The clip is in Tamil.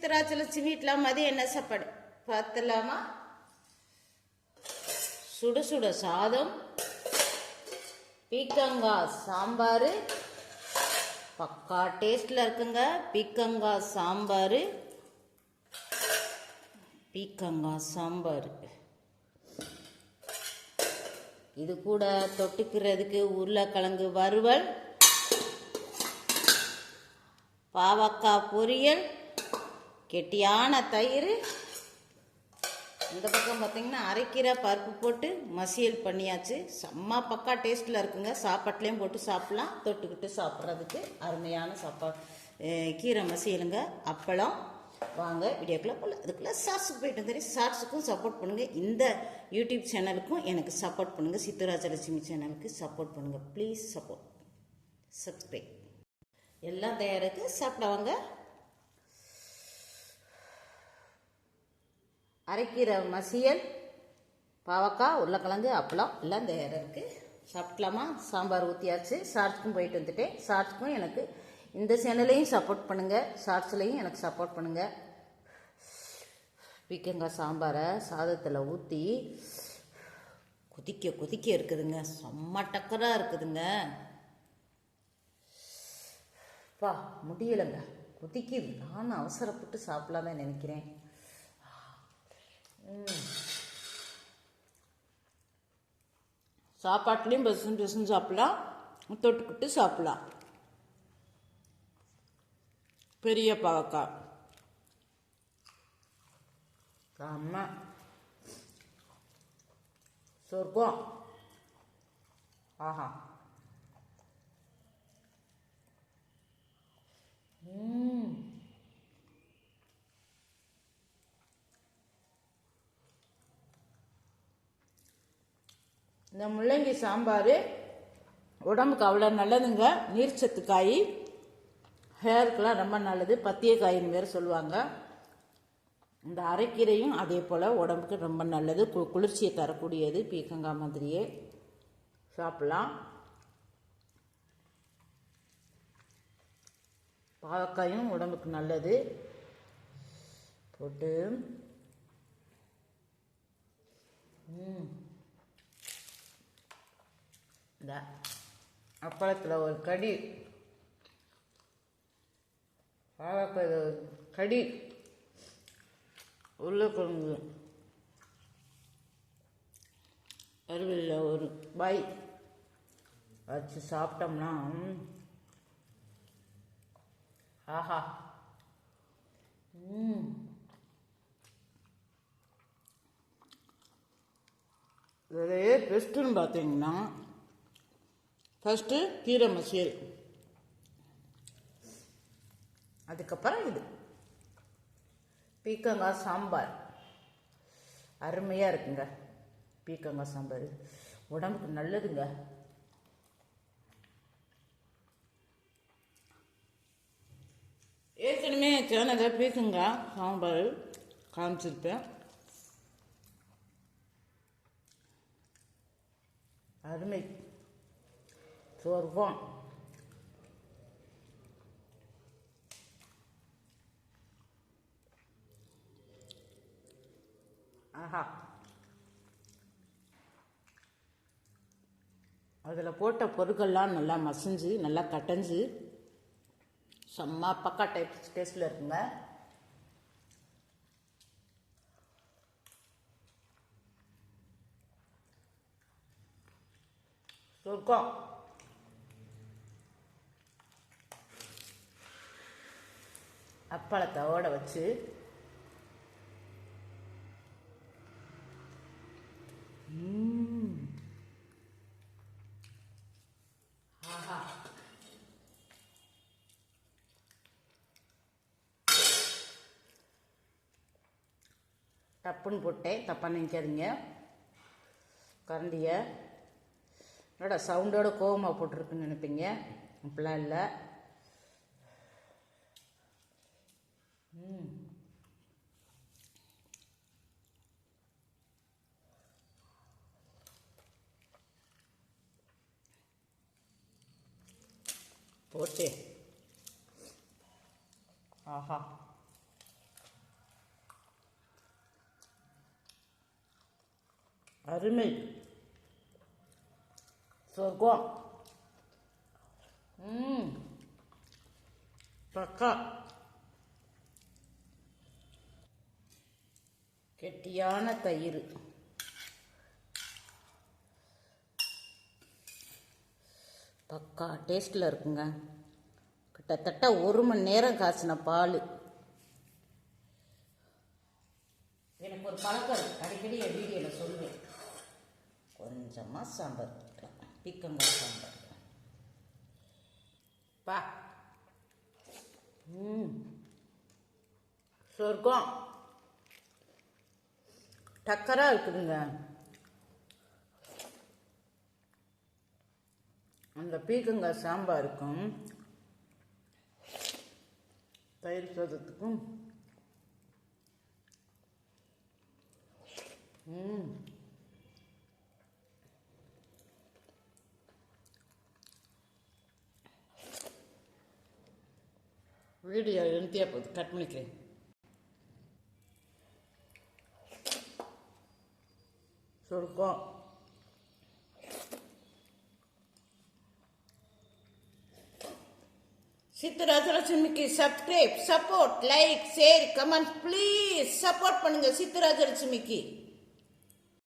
சித்ராச்சலட்சுமி வீட்டில் மதியம் என்ன சாப்பாடு பார்த்துலாமா? சுட சுட சாதம், பீக்கங்காய் சாம்பார், பக்கா டேஸ்டில் இருக்குங்க. பீக்கங்காய் சாம்பார். இது கூட தொட்டுக்கிறதுக்கு உருளைக்கிழங்கு வறுவல், பாவக்காய் பொரியல், கெட்டியான தயிர். இந்த பக்கம் பார்த்தீங்கன்னா அரைக்கீரை பருப்பு போட்டு மசியல் பண்ணியாச்சு. செம்ம பக்கா டேஸ்ட்டில் இருக்குங்க. சாப்பாட்லேயும் போட்டு சாப்பிட்லாம், தொட்டுக்கிட்டு சாப்பிட்றதுக்கு அருமையான கீரை மசியலுங்க. அப்பளம். வாங்க வீடியோக்குள்ளே போகல. அதுக்குள்ளே ஷார்ட்ஸுக்கு போயிட்டு வந்துட்டு ஷார்ட்ஸுக்கும் சப்போர்ட் பண்ணுங்கள். இந்த யூடியூப் சேனலுக்கும் எனக்கு சப்போர்ட் பண்ணுங்கள். சித்ராச்சலட்சுமி சேனலுக்கு சப்போர்ட் பண்ணுங்கள். Please support, subscribe. எல்லாம் தயாராக சாப்பிட வாங்க. அரைக்கீரை மசியல், பாவக்காய், உருளைக்கிழங்கு, அப்பளம் எல்லாம் தயாராக இருக்குது. சாப்பிட்லாமா? சாம்பார் ஊற்றியாச்சு. ஷார்ட்ஸ்க்கும் போயிட்டு வந்துட்டேன். ஷார்ட்ஸ்க்கும் எனக்கு இந்த சேனலையும் சப்போர்ட் பண்ணுங்கள், ஷார்ட்ஸ்லையும் எனக்கு சப்போர்ட் பண்ணுங்கள். பீக்கங்காய் சாம்பாரை சாதத்தில் ஊற்றி கொதிக்க இருக்குதுங்க. செம்ம டக்கராக இருக்குதுங்க. பா முடியலைங்க, கொதிக்குது. நான் அவசரப்பட்டு சாப்பிடலான்னு நினைக்கிறேன். சாப்பாட்லேயும் பெருசும் சாப்பிடலாம், தொட்டுக்கிட்டு சாப்பிடலாம். பெரிய பாவக்காய் செம்ம சொர்க்கம். ஆஹா. இந்த முள்ளங்கி சாம்பார் உடம்புக்கு அவ்வளோ நல்லதுங்க. நீர்ச்சத்து காய், ஹேருக்கெலாம் ரொம்ப நல்லது. பத்திய காயின்னு வேறு சொல்லுவாங்க. இந்த அரைக்கீரையும் அதே போல் உடம்புக்கு ரொம்ப நல்லது, குளிர்ச்சியை தரக்கூடியது. பீக்கங்காய் மாதிரியே சாப்பிட்லாம். பாவக்காயும் உடம்புக்கு நல்லது. போட்டு இந்த அப்பளத்தில் ஒரு கடி, பாவக்காய் கடி, உருளைக்கிழங்கு அருவியில் ஒரு பாய் வச்சு சாப்பிட்டோம்னா ஆஹா. இதிலேயே பெஸ்ட்டுன்னு பார்த்தீங்கன்னா ஃபஸ்ட்டு கீரை மசியல், அதுக்கப்புறம் இது பீக்கங்காய் சாம்பார். அருமையாக இருக்குங்க. பீக்கங்காய் சாம்பார் உடம்புக்கு நல்லதுங்க. ஏற்கனவே சேனலில் பீக்கங்காய் சாம்பார் காமிச்சிருப்பேன். அருமை, சொர்க்கம். ஆஹா. அதில் போட்ட பொருட்கள்லாம் நல்லா மசிஞ்சு நல்லா கட்டஞ்சு செம்ம பக்கா டேஸ்டில் இருக்குங்க. சொர்க்கம். அப்பளத்தோட வச்சு ஆஹா. டப்புன்னு போட்டேன், தப்பாக நினைக்காதீங்க. கரண்டியை என்னோட சவுண்டோட கோவமாக போட்டிருக்குன்னு நினைப்பீங்க. அப்படிலாம் இல்லை. போட்டு ஆஹா அருமை, சொர்க்கம். பக்கா. கெட்டியான தயிர், பக்கா டேஸ்டில் இருக்குங்க. கிட்டத்தட்ட 1 மணி நேரம் காய்ச்சின பால். எனக்கு ஒரு பழக்கம் இருக்கு, அடிக்கடி என் வீடியோவில் சொல்லுவேன். கொஞ்சமாக சாம்பார் பீக்கங்காய் சாம்பார் பா. சொர்க்கம். டக்கராக இருக்குதுங்க. அந்த பீக்கங்காய் சாம்பாருக்கும் தயிர் சாதத்துக்கும் வீடியோ எழுந்தியா போகுது, கட் பண்ணிக்கிறேன். சொர்க்கம். சித்துராஜலட்சுமிக்கு subscribe, support, like, share, comment please support பண்ணுங்க சித்துராஜலட்சுமிக்கு.